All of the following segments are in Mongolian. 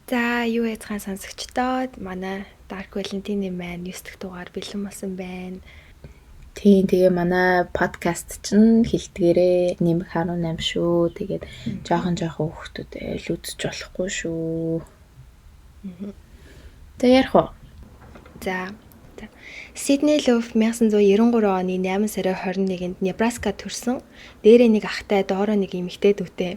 За юу яцхан сонсогчдоо манай Dark Valentine маань 9 дахь дугаар бэлэн болсон байна. Тийм тэгээ манай подкаст чинь хилдгээрээ нэмэх 18 шүү. Тэгээд жоохон хүүхдүүд л үзэж болохгүй шүү. За ярих уу? За Сидней Лов 1993 оны 8 сарын 21-нд Небраска төрсэн. Дээрээ нэг ахтай, доороо нэг эмэгтэй дүүтэй.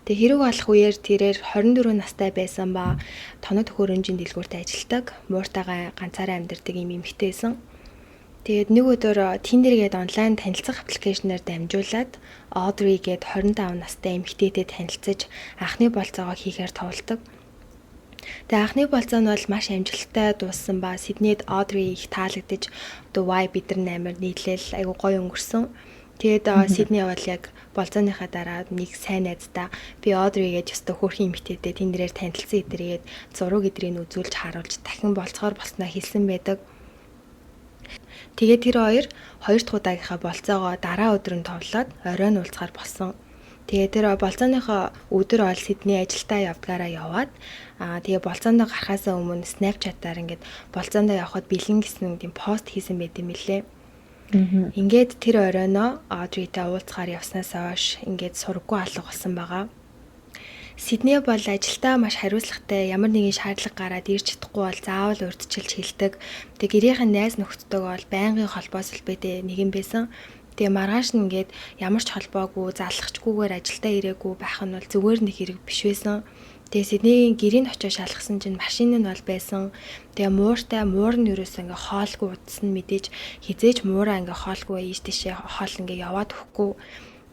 Тэг хэрэг болох үеэр тэрээр 24 настай байсан ба тоног хөрөнжийн дэлгүүрт ажилладаг. Мууртайгаа ганцаараа амьдардаг юм эмэгтэйсэн. Тэгээд нэг өдөр Tinder гээд онлайн танилцах аппликейшнээр дамжуулаад Audrey гээд 25 настай эмэгтэйтэй танилцаж анхны болцоогоо хийхээр товолдог. Тэгээ анхны болцоо нь бол маш амжилттай дууссан ба Сиднейд Audrey их таалагдж вай бид нар амар нийлээл айгу гоё өнгөрсөн. Тэгээд Сидней бол яг болцооныхаа дараа нэг сайн найздаа би Audrey гэж өстө хөөрхөн эмэгтэйтэй тэндэрээр танилцсан эдрэгээд зураг эдрийг үзүүлж харуулж дахин болцохоор болсноо хэлсэн байдаг. Тэгээд тэр хоёр дахь удаагийнхаа болцоогоо дараа өдөр нь товлоод оройн уулзахаар болсон. Тэгээд тэр болцооныхоо өдөр ол Сидней ажилдаа явдгаараа яваад тэгээ болцоондоо гарахаасаа өмнө Snapchat-аар ингээд болцоондоо явхад бэлэн гэсэн тийм пост хийсэн байт юм лээ. Ингээд тэр оройноо Audrey-тай уулзахаар явснаас хойш ингээд сургаггүй алга болсон байгаа. Сидней бол ажилдаа маш хариуцлагатай, ямар нэгэн шаардлага гараад ирж чадахгүй бол заавал урьдчилж хэлдэг. Тэгээ гэрийнхэн найз нөхдөдөө бол байнгын холбоо сүлбэтэй нэгэн байсан. Тэгээ маргааш нь ингээд ямар ч холбоогүй, залхахчгүйгээр ажилдаа ирээгүй байх нь бол зүгээр нэг хэрэг биш байсан. Тэгээ Сиднейгийн гэрийн очоо шалгасан чинь машин нь бол байсан. Тэгээ муур нь ерөөсөө ингээ хоолгүй утсан мэдээж хизээж муураа ингээ хоолгүй ийш тийшээ хоол ингээ яваад өгөхгүй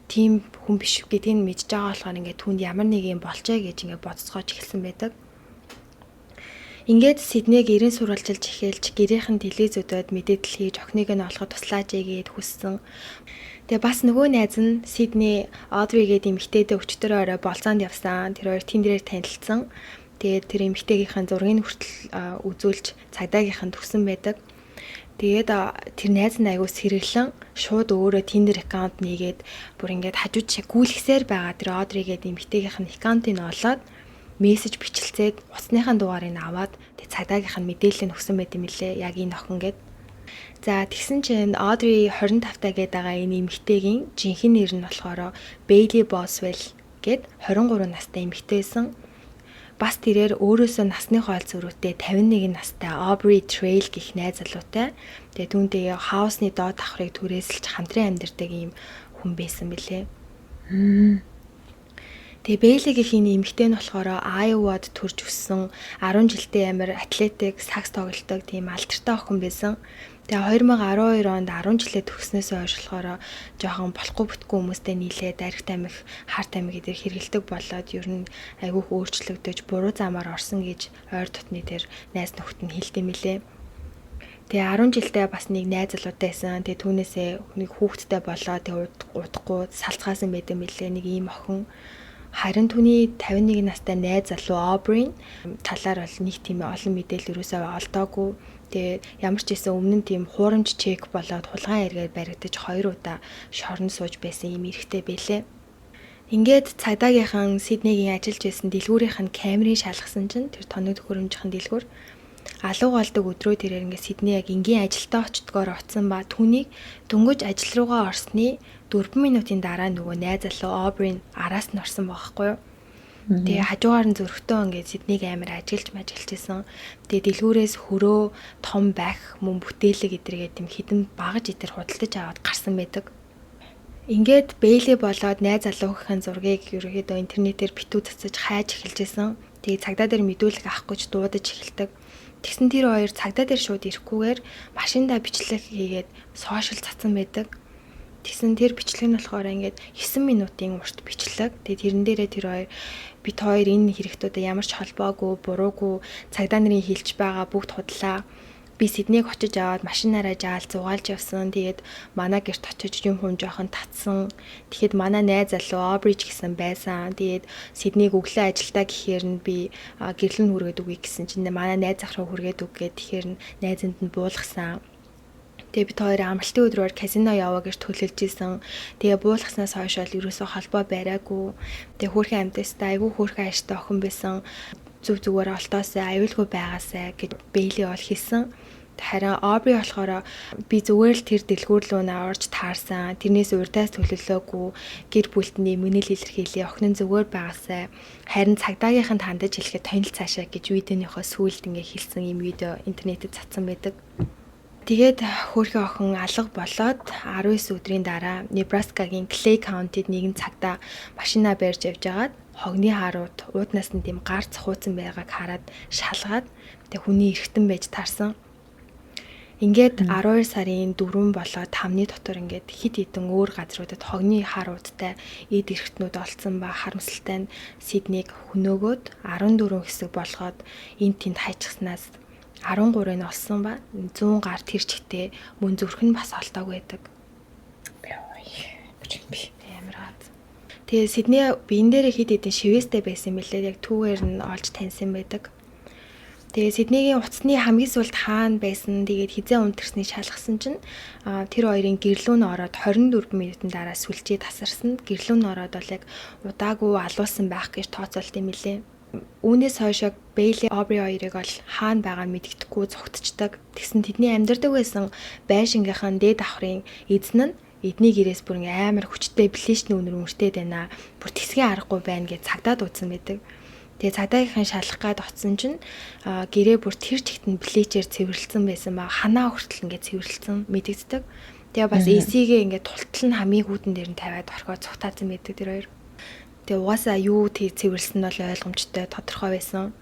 тийм хүн биш гэдгийг мэдж байгаа болохоор ингээ түнд ямар нэг юм болчоо гэж ингээ бодцоож эхэлсэн байдаг. Ингээд Сидней гэрийн сурвалжилж эхэлж гэрийнхэн телевизүүдэд мэдээлэл хийж охиныг нь олоход туслаач гээд хүссэн. Тэгээ бас нөгөө найз нь Сидней Audrey гээд эмэгтэйдээ өчтөр орой болцоонд явсан. Тэр хоёр Tinder-ээр танилцсан. Тэгээд тэр эмэгтэйгийнхэн зургийг хүртэл үзүүлж цагдаагийнхан төгсөн байдаг. Тэгээд тэр найз нь аягүй сэргэлэн шууд өөрөө Tinder аккаунт нээгээд бүр ингээд хажууд шиг гүйлгсээр байгаа тэр Audrey гээд эмэгтэйгийнх нь аккаунтыг олоод мессеж бичлцээд уцсныхаа дугаарыг аваад тэг цагдаагийнх нь мэдээлэл өгсөн байт юм лээ. Яг энэ охин гээд. За тэгсэн чинь Audrey 25 таа гээд байгаа энэ эмэгтэйгийн жинхэнэ нэр нь болохоор Bailey Boswell гээд 23 настай эмэгтэйсэн. Бас тэрээр өөрөөсөө насны хоол зөрүүтэй 51 настай Aubrey Trail гэх найз залуутай. Тэгээ түүнтэй хаусны доод давхрыг түрээсэлж хамтран амьдардаг ийм хүн байсан бэлээ. Тэгээ Bailey гэх энэ эмэгтэй нь болохоор Iowa-д төрж өссөн 10 жилдээ амар атлетик, сакс тоглодог тийм алдартай охин байсан. Тэгээ 2012 онд 10 жилээ төгснөөс хойш болохоор жоохон болохгүй бүтггүй хүмүүстэй нийлээд архит амих, харт амих гэдэр хэрэгэлдэг болоод ер нь айгүйх өөрчлөгдөж буруу замаар орсон гэж ойр дотны тэр найз нөхөд нь хэлдэм билээ. Тэгээ 10 жилдээ бас нэг найз залуутай байсан. Тэгээ түүнээсээ нэг хүүхэдтэй болоо тэгээ удахгүй салцгаасан байдэм билээ нэг ийм охин. Харин түүний 51 настай найз залуу Aubrey талаар бол нэг тийм олон мэдээлэл юусаа олдоогүй. Тэгээ ямар ч гэсэн өмнө нь тийм хуурамч чек болоод хулгайн эргээд баригдаж 2 удаа шорон сууж байсан юм эрэхтэй байлээ. Ингээд цагдаагийнхан Сиднейгийн ажиллаж байсан дэлгүүрийнх нь камерыг шалгасан чинь тэр тоног хөрөмжийн дэлгүүр алуу голдог өдрөө тэрээр ингээд Сидней яг энгийн ажилдаа очтгоор оцсон ба түүнийг дөнгөж ажил руугаа орсны 4 минутын дараа нөгөө найз залуу Aubrey араас нь орсон байхгүй юу? Тэгээ хажуугаар нь зөрөгтөө ингээд Сиднейг амар ажиллаж исэн. Тэгээ дэлгүүрээс хөрөө, том байх, мөн бүтээлэг эдрэгээ тийм хідэн багаж итэр худалдаж аваад гарсан байдаг. Ингээд Bailey болоод найз залуугийн зургийг ерөөхдөө интернетээр битүү цацаж хайж эхэлжсэн. Тэгээ цагдаа дээр мэдүүлэг авах гэж дуудаж эхэлдэг. Тэгсэн тэр хоёр цагдаа дээр шууд ирэхгүйгээр машиндаа бичлэг хийгээд сошиал цацсан байдаг. Тэгсэн тэр бичлэг нь болохоор ингээд 9 минутын урт бичлэг. Тэгээ тэрэн дээрээ тэр хоёр бит хоёр энэ хэрэгтүүдэд ямар ч холбоогүй, буруугүй цагдаа нарын хэлж байгаа бүгд худлаа. Би Сиднейг очиж аваад машинаараа жаал зугаалж явсан. Тэгээд манай гэрт очиж юм хүн жоохон татсан. Тэгэхэд манай найз залуу Aubrey гэсэн байсан. Тэгээд Сиднейг өглөө ажилдаа гэхээр нь би гэрлэн хүргээд үгүй гэсэн чинь манай найз ах руу хүргээд үгээд тэгэхээр нь найзанд нь буулгасан. Тэгээ бид хоёр амралтын өдрөөр казино яваа гэж төлөвлөж исэн. Тэгээ буулгаснаас хойш бол ерөөсөө холбоо бариагүй. Тэгээ хөөрхөн амьтастай айгүй хөөрхөн ааштай охин байсан. зүг зүгээр олтоосаа аюулгүй байгаасаа гэж Бэйли бол хэлсэн. Харин Aubrey болохоор би зүгээр л тэр дэлгүүр рүү орж таарсан. Тэрнээс урьдаас төлөлөөгүй гэр бүлтний мөнөл илэрхийлээ. Охин нь зүгээр байгаасаа харин цагдаагийнханд хандаж хэлэхэд тонил цаашаа гэж видеоныхоо сүүлд ингээ хэлсэн юм видео интернетэд цацсан байдаг. Тэгээд хөөрхөн охин алга болоод 19 өдрийн дараа Небраскагийн Clay County-д нэгэн цагта машинаа барьж явж агаад хогны харууд ууднаас нь тийм гар цохууцсан байгааг хараад шалгаад тэг хүний эргэтэн байж таарсан. Ингээд 12 сарын 4 болоод 5-ны дотор ингээд хид хідэн өөр газруудад хогны харуудтай эд эргэтнүүд олцсон ба харамсалтай нь Сиднейг хөнөөгөөд 14 хэсэг болгоод энд тэнд хайчихснаас 13-ыг олсон ба 100 гар тэр чигтээ мөн зүрх нь бас олтоог байдаг. Тэгээ Сидней биен дээр хид хідэн шивэстэй байсан мэлээ яг түүгээр нь олж таньсан байдаг. Тэгээ Сиднейгийн утасны хамгийн сүүлд хаана байсан тэгээд хизээ унтарсныг шалгасан чинь тэр хоёрын гэрлүүн ороод 24 минутын дараа сүлжээ тасарсан. Гэрлүүн ороод бол яг удаагүй алуулсан байх гэж тооцоолт юм лээ. Үүнээс хойш Бэйли Aubrey хоёрыг бол хаана байгаа нь мэддэхгүй зогтчихдаг. Тэгсэн тэдний амьдардаг байсан байшингийнхан дээд давхрын эзэн нь эдний гэрээс бүр амар хүчтэй блэшний үнэр мөртөөд байна. Бүр тэсгийн аргагүй байна гэж цагдаад удсан байдаг. Тэгээ цагдаагийнхан шалах гад оцсон чинь гэрээ бүр тэр чигт нь блэчээр цэвэрлсэн байсан ба ханаа хүртэл ингээд цэвэрлсэн мэдэгддэг. Тэгээ бас AC-гээ ингээд тултал нь хамгийн хүүтэн дээр нь тавиад орхиод цугтаасан байдаг тэр хоёр. Тэгээ угаасаа юу цэвэрлсэн нь бол ойлгомжтой тодорхой байсан.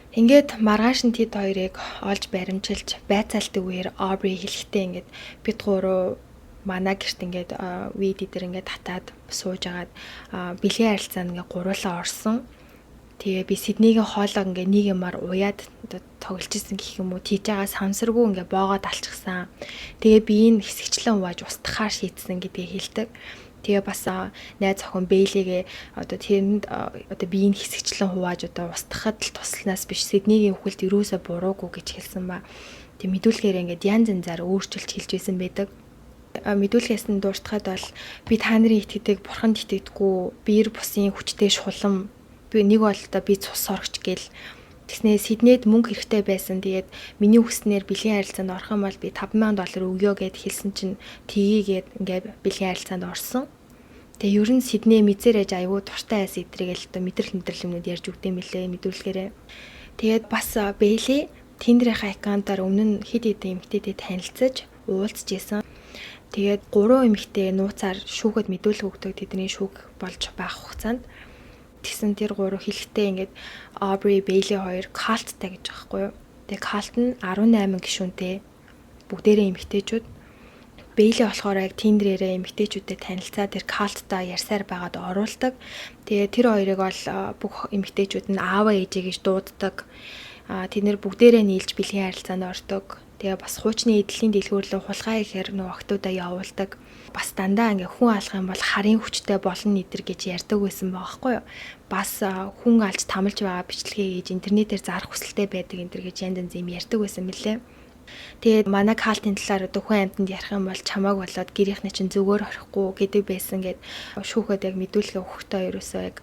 Ингээд маргааш нь тэд хоёрыг олж баримжилж байцаалтын үеэр Aubrey хэлэхдээ ингээд бид гурав манай гэрт ингээд вид дээр ингээд татаад сууж агаад бэлгийн харилцаанд ингээд гуруулаа орсон. Тэгээ би Сиднейгийн хоолоо ингээд нэг юмар уяад тоглож исэн гэх юм уу тийж байгаа сансаргүй ингээд боогоод алчихсан. Тэгээ би энэ хэсэгчлэн угааж устгахаар шийдсэн гэдгийг хэлдэг. Тэгээ бас найз охин Бэйлигээ одоо тэрэнд одоо биеийн хэсэгчлэн хувааж одоо устгахад л тусланаас биш Сиднейгийн үхэлд юусоо буруугүй гэж хэлсэн ба. Тэг мэдүүлгээр ингээд янз янзаар өөрчилж хэлж байсан байдаг. Мэдүүлгээс нь дууртахад бол би та нарын итгэдэг бурханд итгэдэггүй биер бусын хүчтэй шулам би нэг бол одоо би цус сорогч гээл тэгснээ Сиднейд мөнгө хэрэгтэй байсан. Тэгээд миний хүснээр бэлгийн харилцаанд орох юм бол би $5,000 өгөө гэд хэлсэн чинь тгийгээд ингээд бэлгийн харилцаанд орсон. Тэгээ ер нь Сидней мэдсэрэж аюу дуртай айс идрэгэл одоо мэдрэл юмнууд ярьж өгдөө мөлий мэдүүлгээрээ. Тэгээд бас Бэйли Tinder-ийн аккаунтаар өмнө нь хэд хэдэн эмэгтэйтэй танилцаж уулзж исэн. Тэгээд 3 эмэгтэй нууцаар шүүхэд мэдүүлэг өгдөг тэдний шүүх болж байх хугацаанд тэгсэн тэр 3 хэлэхдээ ингээд Aubrey Bэйли 2 калттай гэж байгаа байхгүй юу. Тэгээд калт нь 18 гишүүнтэй бүгдээрээ эмэгтэйчүүд. Бэйли болохоор яг Tinder-ээрээ эмэгтэйчүүдэд танилцаад тэр калттай ярьсаар байгаад оруулдаг. Тэгээд тэр хоёрыг бол бүх эмэгтэйчүүд нь ааваа ээжээ гэж дууддаг. Тэд нэр бүгдээрээ нийлж бэлгийн харилцаанд ордог. Тэгээ бас хуучны эдлийн дэлгүүрлөө хулгай ихээр нөгөө охтуудаа явуулдаг. Бас дандаа ингээ хүн алах юм бол харын хүчтэй болно нэтэр гэж ярьдаг байсан байгаа байхгүй юу. Бас хүн алж тамалж байгаа бичлэгээ гэж интернетээр зарах хүсэлтэй байдаг энэ төр гэж янз юм ярьдаг байсан мөлий. Тэгээд манай калтын талаар одоо хүн амьтанд ярих юм бол чамааг болоод гэрийнхний чинь зүгээр хорихгүй гэдэг байсан гэд шүүхэд яг мэдүүлгээ өгөхдөө ерөөсөө яг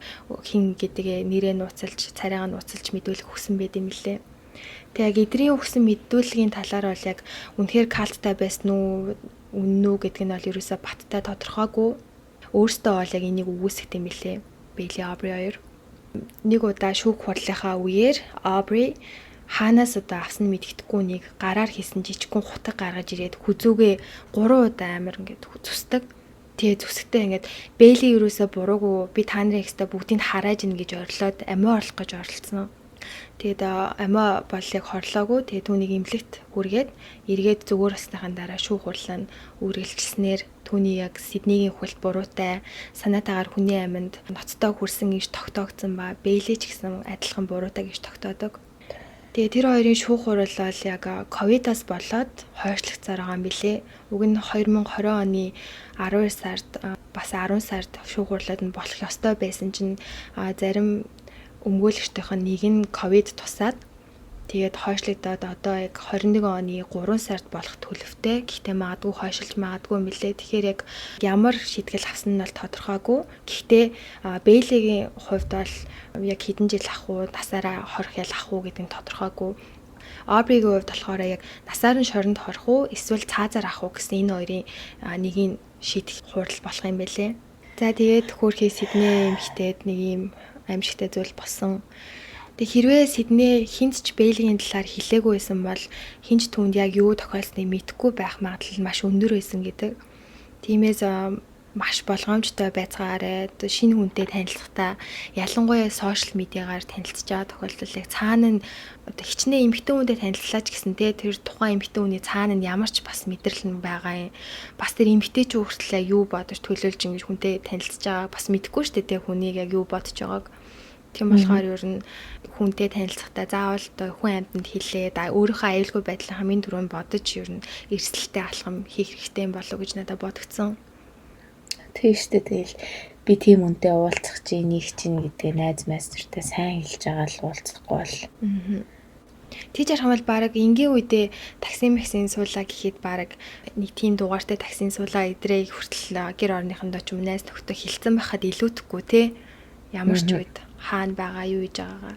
хин гэдгээ нэрээ нууцалж царайгаа нууцалж мэдүүлэх өгсөн байт юм лээ. Тэгээ эдрийн өгсөн мэдүүлгийн талаар бол яг үнэхээр калттай байсан уу үнэн үү гэдг нь бол ерөөсөө баттай тодорхойгүй. Өөртөө бол яг энийг үгүйсгэх юм лээ. Бэйли Aubrey 2 нэг удаа шүүх хурлынхаа үеэр Aubrey хаанаас удаа авсан мэддэхгүй нэг гараар хийсэн жижигхэн хутаг гаргаж ирээд хүзүүгээ 3 удаа амар ингээд зүсдэг. Тэгээ зүсгтээ ингээд Бэйли ерөөсөө буруугүй би та нарын ихтэй бүгдийг харааж ийн гэж орлоод амиа орлох гэж оролцсон. Тэгээд амиа болыг хорлоогүй тэгээ түүнийг имлэгт хүргээд эргээд зүгээр басныхаа дараа шүүх хурлаа нь үргэлжилснээр түүний яг Сиднейгийн хүлт буруутай санаатаагаар хүний аминд ноцтой хүрсэн гэж тогтоогдсон ба Бэйли ч гэсэн адилхан буруутай гэж тогтоодог. Тэгээ тэр хоёрын шүүх хурал бол яг ковидоос болоод хойшлогцоор байгаа юм билэ. Уг нь 2020 оны 12 сард бас 10 сард шүүх хурлууд нь болох ёстой байсан чинь зарим өмгөөлөгчдийнх нь нэг нь ковид тусаад Тэгээд хойшлогдоод одоо яг 21 оны 3 сард болох төлөвтэй. Гэхдээ магадгүй хойшилж магадгүй юм билээ. Тэгэхээр яг ямар шийтгэл авсан нь бол тодорхойгүй. Гэхдээ Бэйлигийн хувьд бол яг хэдэн жил ах уу, насаараа хорох ял ах уу гэдэг нь тодорхойгүй. Обригийн хувьд болохоор яг насаар нь шоронд хорох уу, эсвэл цаазаар ах уу гэсэн энэ хоёрын нэгийг шийдэх хурал болох юм байлээ. За тэгээд хөөрхий Сидней эмэгтэйд нэг юм аимшигтай зүйл болсон. Тэг хэрвээ Сидней хинт ч Бэйлигийн талаар хэлээгүй байсан бол хинч түүнд яг юу тохиолсныг мэдэхгүй байх магадлал маш өндөр байсан гэдэг. Тиймээс маш болгоомжтой байцгаараа шинэ хүнтэй танилцахдаа ялангуяа сошиал медиагаар танилцж байгаа тохиолдол яг цаана нь одоо хичнээн эмэгтэй хүнтэй танилцлаач гэсэн тэр тухайн эмэгтэй хүний цаана нь ямар ч бас мэдрэл нь байгаа юм. Бас тэр эмэгтэйчүүд хүртэл юу бодож төлөөлж ингэж хүнтэй танилцж байгаа бас мэдэхгүй шүү дээ хүнийг яг юу бодож байгааг. Тийм болохоор ер нь хүнтэй танилцахдаа заавал одоо хүн амьтанд хэлээд өөрийнхөө аюулгүй байдлын хамгийн түрүүнд бодож ер нь эрсдэлтэй алхам хийх хэрэгтэй юм болов уу гэж надад бодогдсон. Тийм шүү дээ. Тэгэл би тийм үнтэй уулзах чинь нэг чинь гэдгээ найз майстертай сайн хэлж байгаа л уулзахгүй бол. Тийж ярих юм бол баг энгийн үедээ такси максин суулаа гэхэд баг нэг тийм дугаартай таксин суулаа идрээ хүртэл гэр орныхондоо ч юм найз нөхдөд хэлсэн байхад илүүдэхгүй те. Ямар ч үед хаана байгаа юу хийж байгаагаа.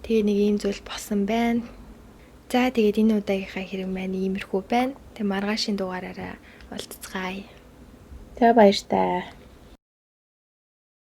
Тэгээ нэг ийм зүйл болсон байна. За тэгээд энэ удаагийнхаа хэрэг маань иймэрхүү байна. Тэг маргаашийн дугаараараа уулзцгаая. За баяр таа.